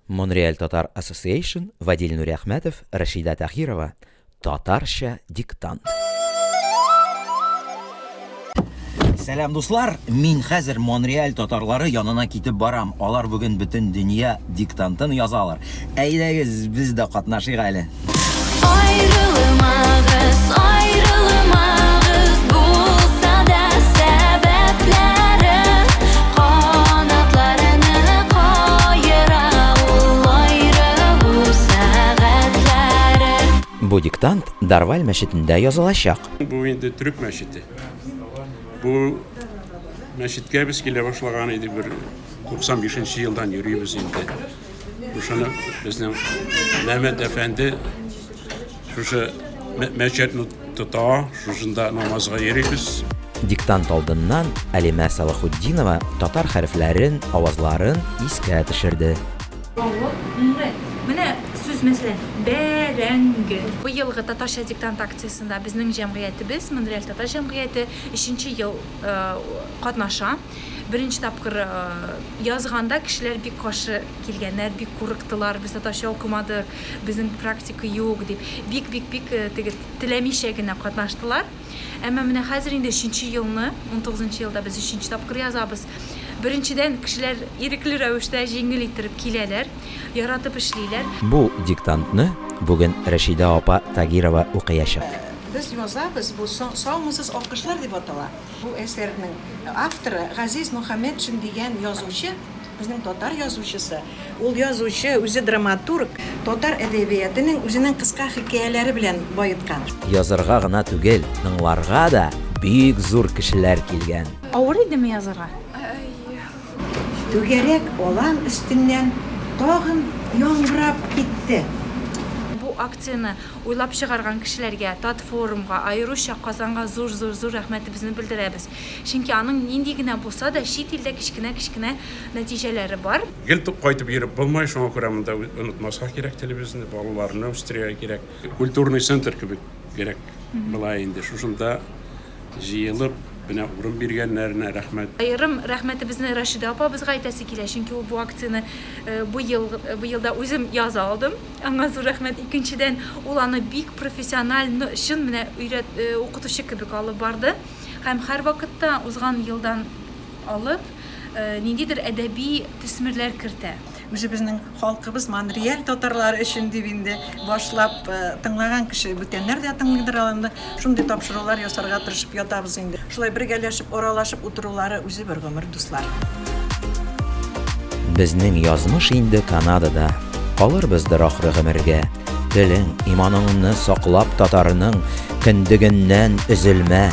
Монреаль Татар Association, Вадил Нуряхметов, Рашида Тахирова. Татарча диктант. Сәлам дуслар, мин хәзер Монреаль татарлары янына китеп барам. Алар бүген бөтен дөнья диктантын язалар. Әйдәгез, без дә катнашыйк әле. Ayrılmağız, ayrılmağız, bulsa da sebepleri, kanatlarını kayıra ayrı bu saatleri. Бу диктант Дарваль мәчетендә язылачак. Бу инде Түрк мәчете. Бу мәчеткә без килә башлаган иде бер 95 елдан йөрибез инде. Шуны безнең Мәмәт әфәнде шушы мәчетне тота, шушында намазга йөрибез. Диктант алдыннан Алимә Салахутдинова татар хәрефләрен, авазларын искә төшерде. Менә сүз мәсәлән, бәрәңге. Бу елгы татарча диктант акциясында безнең җәмгыятебез, Монреаль татар җәмгыяте 3нче ел катнаша. Беренче тапкыр язганда кешеләр бик каршы килгәннәр, бик курыктылар. Без татарча укымадык, безнең практика юк дип. Бик теге теләмичә генә катнаштылар. Әмма менә хәзер инде 3нче елны, 19нчы елда без 3нче тапкыр язабыз. Беренчедән кешеләр ирекле рәвештә җиңел иттереп киләләр, яратып эшлиләр. Бу диктантны бүген Рашида апа Тагирова укыячак. Biz язабыз, бу саумсыз акышлар дип атала. Бу әсәрнең авторы Газиз Мөхәммәтшин дигән язучы, безнең татар язучысы. Ул язучы, үзе драматург, татар әдәбиятының үзенең кыска хикәяләре белән баеткан. Язарга гына түгел, тыңларга да бик зур кешеләр килгән. Авыр идеме язарга? Түгәрәк алан өстеннән тагын яңгырап китте. Бу акцияны уйлап чыгарган кешеләргә, тат форумга, аеруча Казанга зур рәхмәтебезне белдерәбез. Чөнки аның нинди генә булса да чит илдә кичкенә нәтиҗәләре бар. Гел кайтып йөреп булмай, шуңа күрә монда онытмаска кирәк телебезне, балаларны үстерергә кирәк. Культурный центр кебек кирәк. Булай инде шушында җыелып бина урын биргәннәренә рәхмәт. Айрым рәхмәтебезне Рашида апабызга әйтәсе килә, чөнки ул бу акцияны бу елда үзем яза алдым. Аңа зур рәхмәт. Икенчедән, ул аны бик профессиональ, чын менә укытучы кебек алып барды. Һәм һәр вакытта узган елдан алып ниндидер әдәби төсмерләр кертә. Үзе безнең халкыбыз Монреаль татарлары өчен дип инде башлап тыңлаган кеше бүтәннәр дә тыңлыйдыр алында. Шундый тапшырулар ясарга тырышып ятабыз инде. Шулай бергәләшеп, аралашып утырулары үзе бер гомер дуслар. Безнең язмыш инде Канадада. Калырбыздыр ахры гомергә. Телең, иманыңны саклап татарының кендегеннән өзелмә.